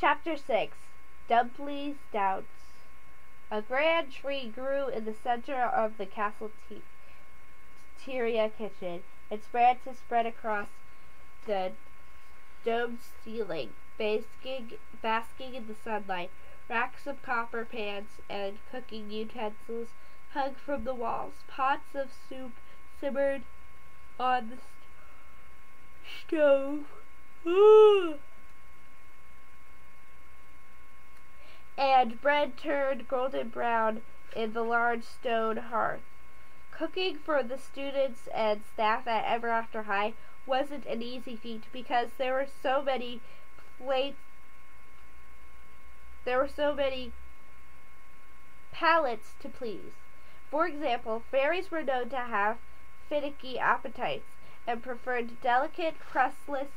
Chapter 6 Dumpley's Doubts. A grand tree grew in the center of the cafeteria kitchen. Its branches spread across the domed ceiling, basking in the sunlight. Racks of copper pans and cooking utensils hung from the walls. Pots of soup simmered on the stove. And bread turned golden brown in the large stone hearth. Cooking for the students and staff at Ever After High wasn't an easy feat because there were so many palates to please. For example, fairies were known to have finicky appetites and preferred delicate, crustless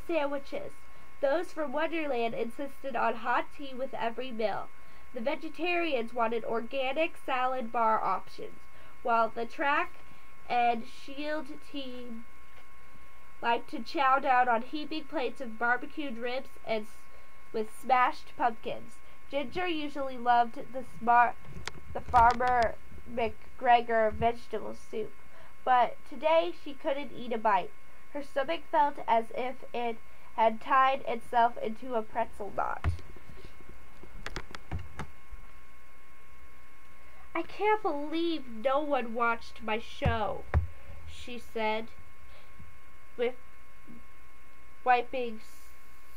sandwiches. Those from Wonderland insisted on hot tea with every meal. The vegetarians wanted organic salad bar options, while the track and shield team liked to chow down on heaping plates of barbecued ribs and with smashed pumpkins. Ginger usually loved the Farmer McGregor vegetable soup, but today she couldn't eat a bite. Her stomach felt as if it had tied itself into a pretzel knot. "I can't believe no one watched my show," she said, with wiping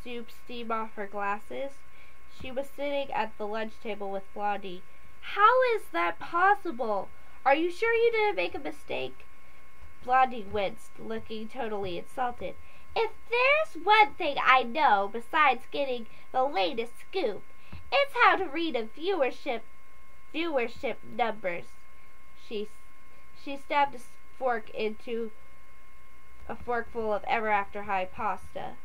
soup steam off her glasses. She was sitting at the lunch table with Blondie. "How is that possible? Are you sure you didn't make a mistake?" Blondie winced, looking totally insulted. "If there's one thing I know besides getting the latest scoop, it's how to read a viewership numbers." She stabbed a fork into a forkful of Ever After High pasta,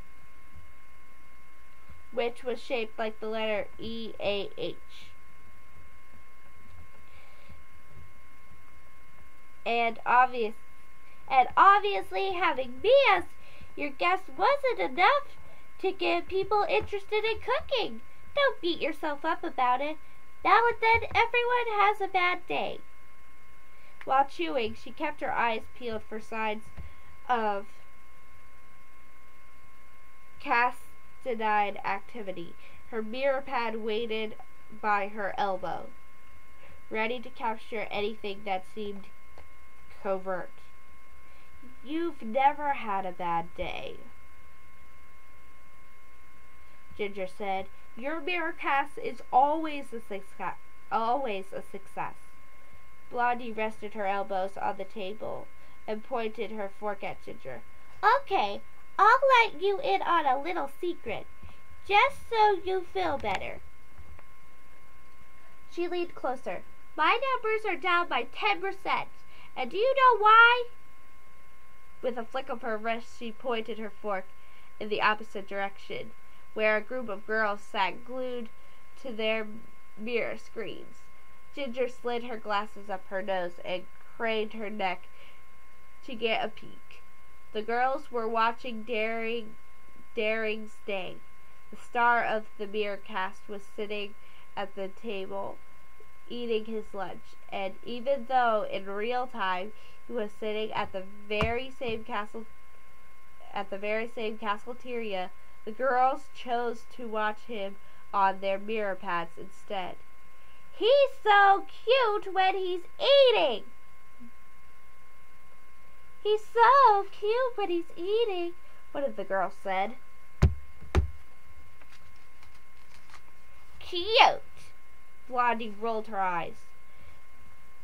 which was shaped like the letter EAH. And obviously having me as your guest wasn't enough to get people interested in cooking. Don't beat yourself up about it. Now and then everyone has a bad day." While chewing, she kept her eyes peeled for signs of Cassadine activity. Her mirror pad waited by her elbow, ready to capture anything that seemed covert. "You've never had a bad day," Ginger said. "Your mirrorcast is always a success. Blondie rested her elbows on the table and pointed her fork at Ginger. "Okay, I'll let you in on a little secret, just so you feel better." She leaned closer. "My numbers are down by 10%, and do you know why?" With a flick of her wrist, she pointed her fork in the opposite direction, where a group of girls sat glued to their mirror screens. Ginger slid her glasses up her nose and craned her neck to get a peek. The girls were watching Daring's Day. The star of the mirrorcast was sitting at the table eating his lunch, and even though in real time he was sitting at the very same cafeteria, the girls chose to watch him on their mirror pads instead. "He's so cute when he's eating!" "He's so cute when he's eating," one of the girls said. "Cute!" Blondie rolled her eyes.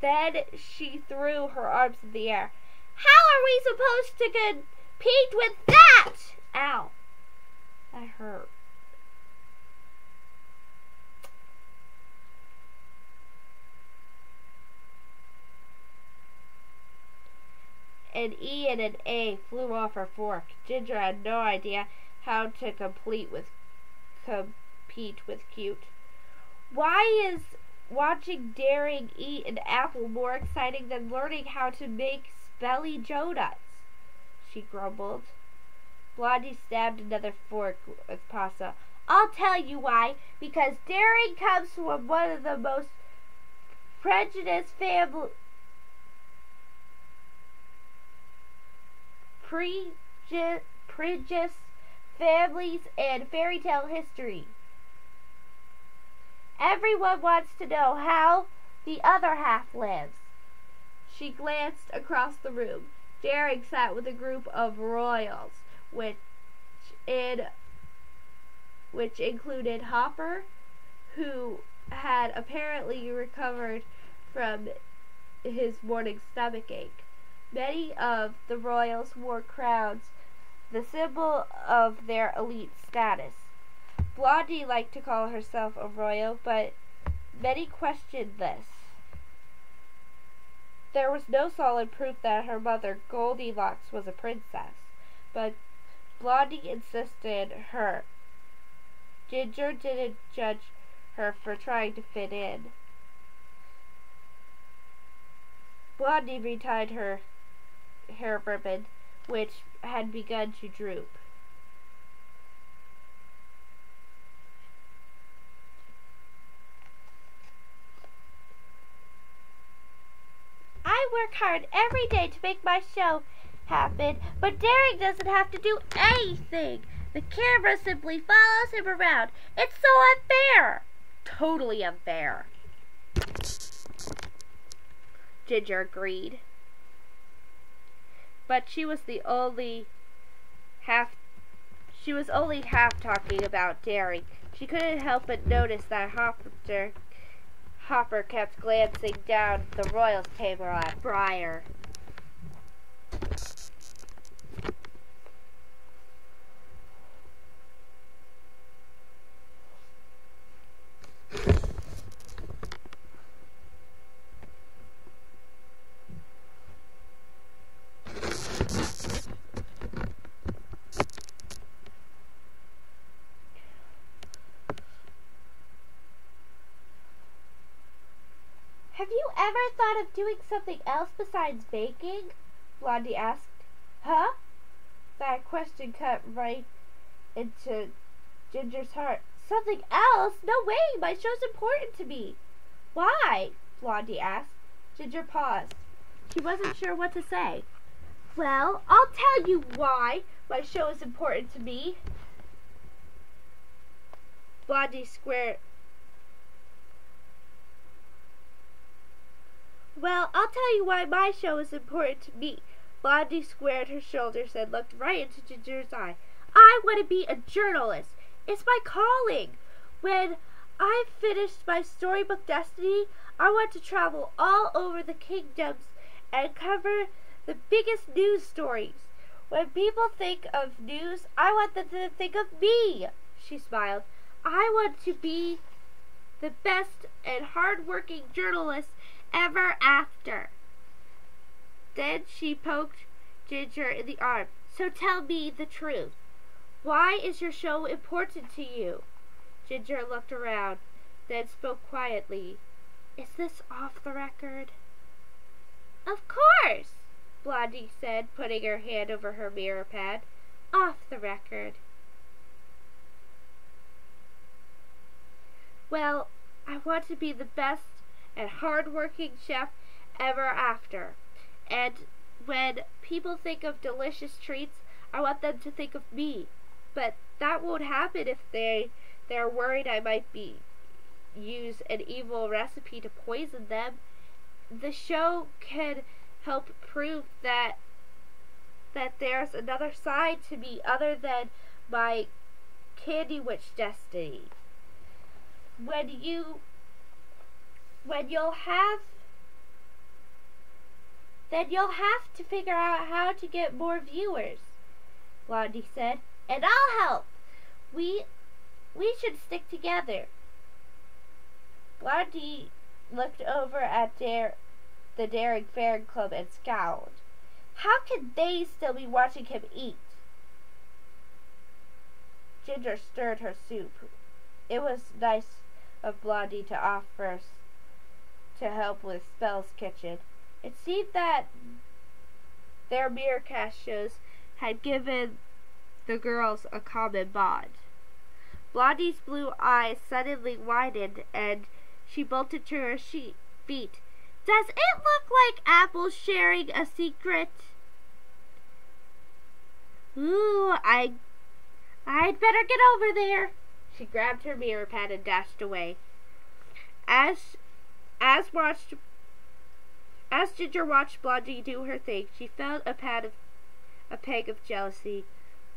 Then she threw her arms in the air. "How are we supposed to compete with that?" Ow. That hurt. An E and an A flew off her fork. Ginger had no idea how to compete with cute. "Why is watching Daring eat an apple more exciting than learning how to make spelly donuts?" she grumbled. Blondie stabbed another fork with pasta. I'll tell you why. Because Daring comes from one of the most prejudiced families in fairy tale history. Everyone wants to know how the other half lives. She glanced across the room. Daring sat with a group of royals, which included Hopper, who had apparently recovered from his morning stomachache. Many of the royals wore crowns, the symbol of their elite status. Blondie liked to call herself a royal, but many questioned this. There was no solid proof that her mother, Goldilocks, was a princess, but Blondie insisted her. Ginger didn't judge her for trying to fit in. Blondie retied her hair ribbon, which had begun to droop. I work hard every day to make my show happen, but Daring doesn't have to do anything. The camera simply follows him around. It's so unfair. Totally unfair. Ginger agreed. But she was only half talking about Daring. She couldn't help but notice that Hopper kept glancing down the royals' table at Briar. Have you ever thought of doing something else besides baking? Blondie asked. Huh? That question cut right into Ginger's heart. Something else? No way! My show's important to me. Why? Blondie asked. Ginger paused. She wasn't sure what to say. Well, I'll tell you why my show is important to me. Blondie squared. Well, I'll tell you why my show is important to me. Blondie squared her shoulders and looked right into Ginger's eye. I want to be a journalist. It's my calling. When I've finished my storybook destiny, I want to travel all over the kingdoms and cover the biggest news stories. When people think of news, I want them to think of me. She smiled. I want to be the best and hard-working journalist ever after. Then she poked Ginger in the arm. So tell me the truth. Why is your show important to you? Ginger looked around, then spoke quietly. Is this off the record? Of course, Blondie said, putting her hand over her mirror pad. Off the record. Well, I want to be the best and hard-working chef ever after. And when people think of delicious treats, I want them to think of me. But that won't happen if they're worried I might use an evil recipe to poison them. The show can help prove that there's another side to me other than my Candy Witch destiny. Then you'll have to figure out how to get more viewers, Blondie said. And I'll help. We should stick together. Blondie looked over at the Daring Fan Club and scowled. How can they still be watching him eat? Ginger stirred her soup. It was nice of Blondie to offer to help with Spell's kitchen. It seemed that their Miracast shows had given the girls a common bond. Blondie's blue eyes suddenly widened, and she bolted to her feet. Does it look like Apple's sharing a secret? Ooh, I'd better get over there. She grabbed her mirror pad and dashed away. As Ginger watched Blondie do her thing, she felt a pang of jealousy.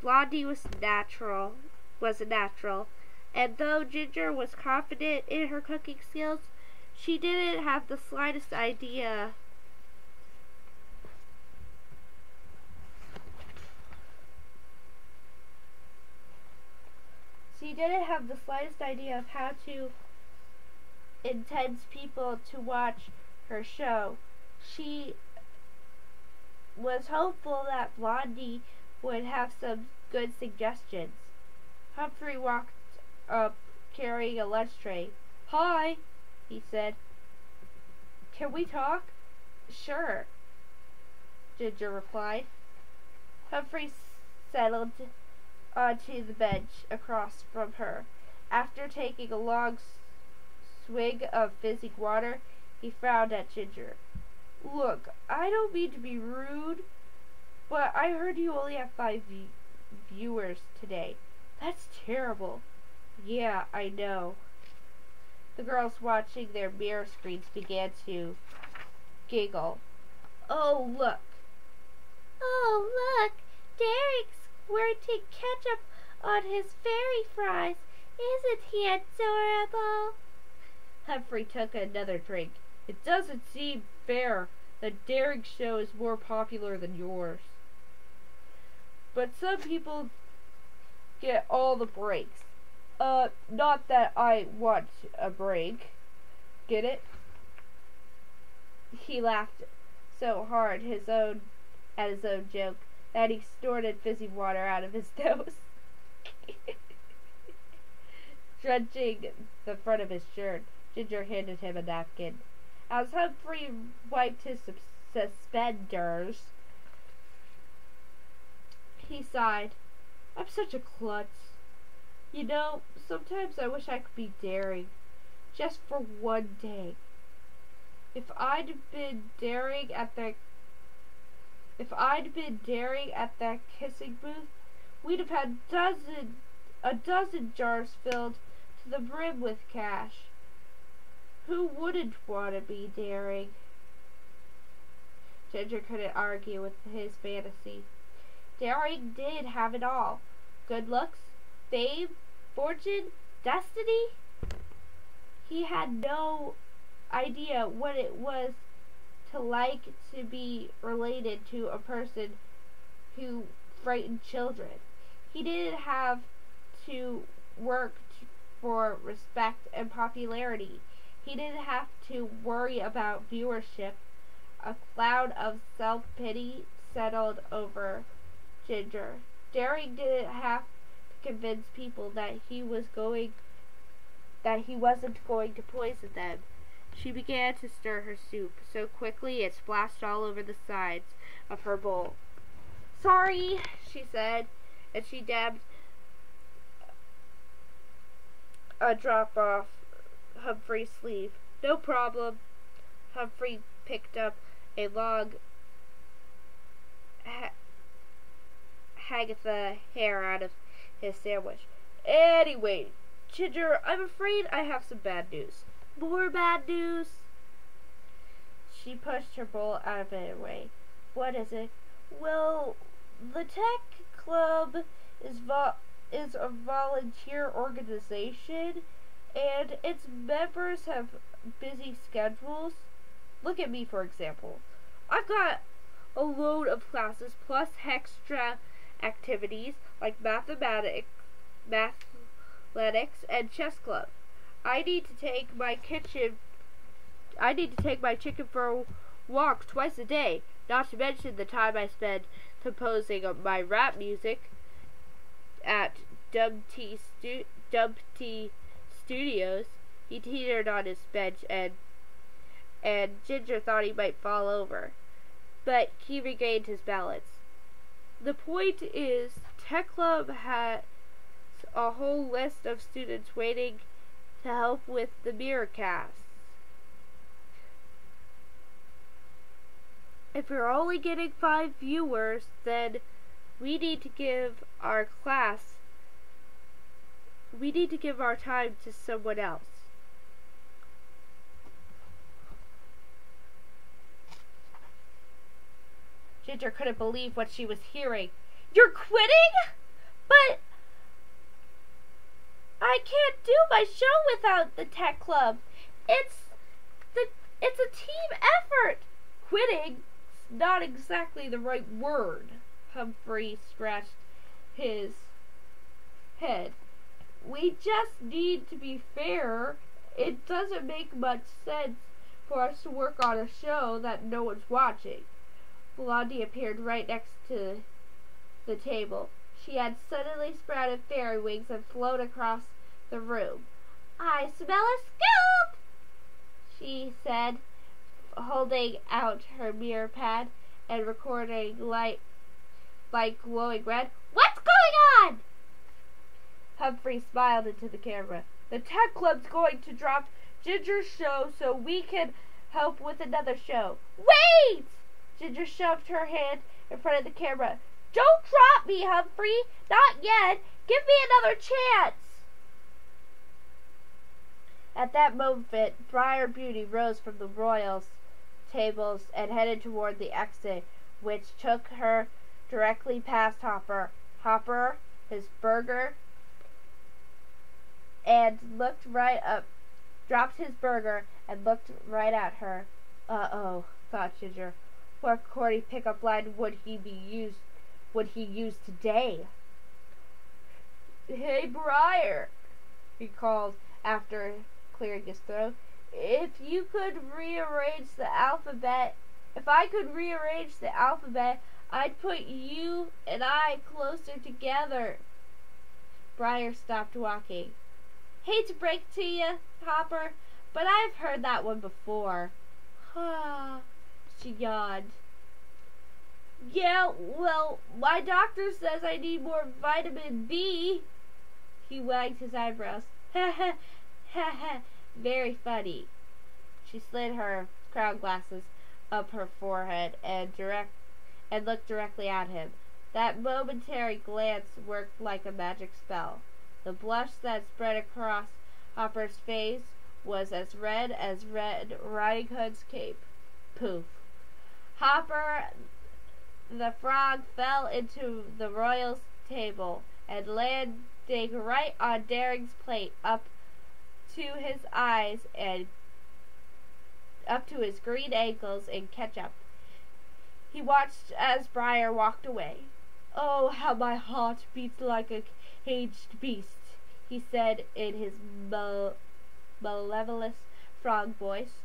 Blondie was a natural, and though Ginger was confident in her cooking skills, she didn't have the slightest idea of how to entice people to watch her show. She was hopeful that Blondie would have some good suggestions. Humphrey walked up carrying a lunch tray. "Hi," he said. "Can we talk?" "Sure," Ginger replied. Humphrey settled onto the bench across from her. After taking a long swig of fizzing water, he frowned at Ginger. "Look, I don't mean to be rude, but I heard you only have 5 viewers today. That's terrible." "Yeah, I know." The girls watching their mirror screens began to giggle. Oh, look, Derek's squirting ketchup on his fairy fries. Isn't he adorable?" Humphrey took another drink. "It doesn't seem fair that Derek's show is more popular than yours. But some people get all the breaks. Not that I want a break. Get it?" He laughed so hard at his own joke that he snorted fizzy water out of his nose, drenching the front of his shirt. Ginger handed him a napkin. As Humphrey wiped his suspenders, he sighed. "I'm such a klutz. You know, sometimes I wish I could be daring, just for one day. If I'd been daring at that kissing booth, we'd have had a dozen jars filled to the brim with cash. Who wouldn't want to be daring?" Ginger couldn't argue with his fantasy. Daring did have it all. Good looks, fame, fortune, destiny. He had no idea what it was to like to be related to a person who frightened children. He didn't have to work for respect and popularity. He didn't have to worry about viewership. A cloud of self-pity settled over Ginger. Daring didn't have to convince people that he wasn't going to poison them. She began to stir her soup so quickly it splashed all over the sides of her bowl. "Sorry," she said, and she dabbed a drop off Humphrey's sleeve. "No problem." Humphrey picked up a long Hagatha hair out of his sandwich. "Anyway, Ginger, I'm afraid I have some bad news." "More bad news?" She pushed her bowl out of it away. "What is it?" "Well, the Tech Club is a volunteer organization, and its members have busy schedules. Look at me, for example. I've got a load of classes plus extra activities like mathematics and chess club. I need to take my chicken for a walk twice a day, not to mention the time I spend composing my rap music at Dub T Studios." He teetered on his bench, and Ginger thought he might fall over, but he regained his balance. "The point is, Tech Club has a whole list of students waiting to help with the Mirrorcasts. If we're only getting 5 viewers, then we need to give our time to someone else. Ginger couldn't believe what she was hearing. You're quitting? But I can't do my show without the tech club. It's a team effort. Quitting's not exactly the right word. Humphrey scratched his head. We just need to be fair. It doesn't make much sense for us to work on a show that no one's watching. Blondie appeared right next to the table. She had suddenly sprouted fairy wings and flown across the room. I smell a scoop, she said, holding out her mirror pad and recording light glowing red. What's going on? Humphrey smiled into the camera. The tech club's going to drop Ginger's show so we can help with another show. Wait! Ginger shoved her hand in front of the camera. Don't drop me, Humphrey! Not yet! Give me another chance! At that moment, Briar Beauty rose from the royals' tables and headed toward the exit, which took her directly past Hopper. Hopper, his burger, and looked right up, dropped his burger, and looked right at her. Uh-oh, thought Ginger. What corny pickup line would he use today? Hey, Briar, he called after clearing his throat. If I could rearrange the alphabet, I'd put you and I closer together. Briar stopped walking. Hate to break it to you, Hopper, but I've heard that one before. She yawned. Yeah, well, my doctor says I need more vitamin B. He wagged his eyebrows. Ha ha, ha ha, very funny. She slid her crown glasses up her forehead and looked directly at him. That momentary glance worked like a magic spell. The blush that spread across Hopper's face was as Red Riding Hood's cape. Poof. Hopper the frog fell into the royals' table and landing right on Daring's plate up to his eyes and up to his green ankles in ketchup. He watched as Briar walked away. Oh, how my heart beats like a caged beast, he said in his malevolent frog voice.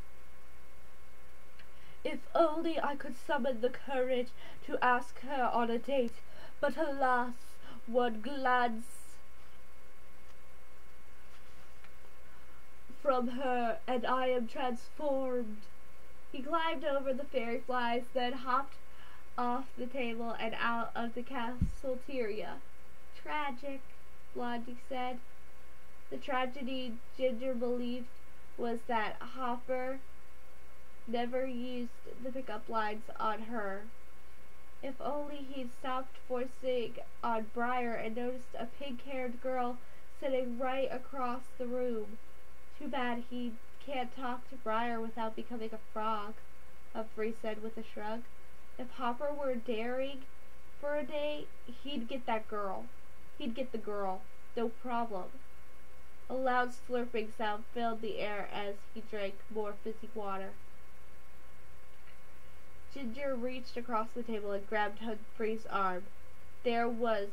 If only I could summon the courage to ask her on a date, but alas, one glance from her and I am transformed. He climbed over the fairy flies, then hopped off the table and out of the cafeteria. Tragic, Blondie said. The tragedy Ginger believed was that Hopper never used the pickup lines on her. If only he'd stopped forcing on Briar and noticed a pink-haired girl sitting right across the room. Too bad he can't talk to Briar without becoming a frog, Humphrey said with a shrug. If Hopper were daring for a day, he'd get that girl. He'd get the girl. No problem. A loud slurping sound filled the air as he drank more fizzy water. Ginger reached across the table and grabbed Humphrey's arm. There was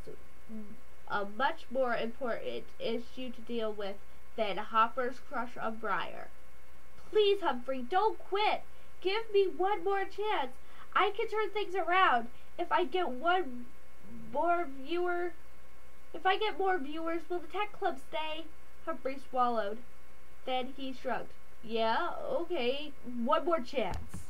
a much more important issue to deal with than Hopper's crush on Briar. Please, Humphrey, don't quit. Give me one more chance. I can turn things around. If I get more viewers, will the tech club stay? Humphrey swallowed. Then he shrugged. Yeah, okay, one more chance.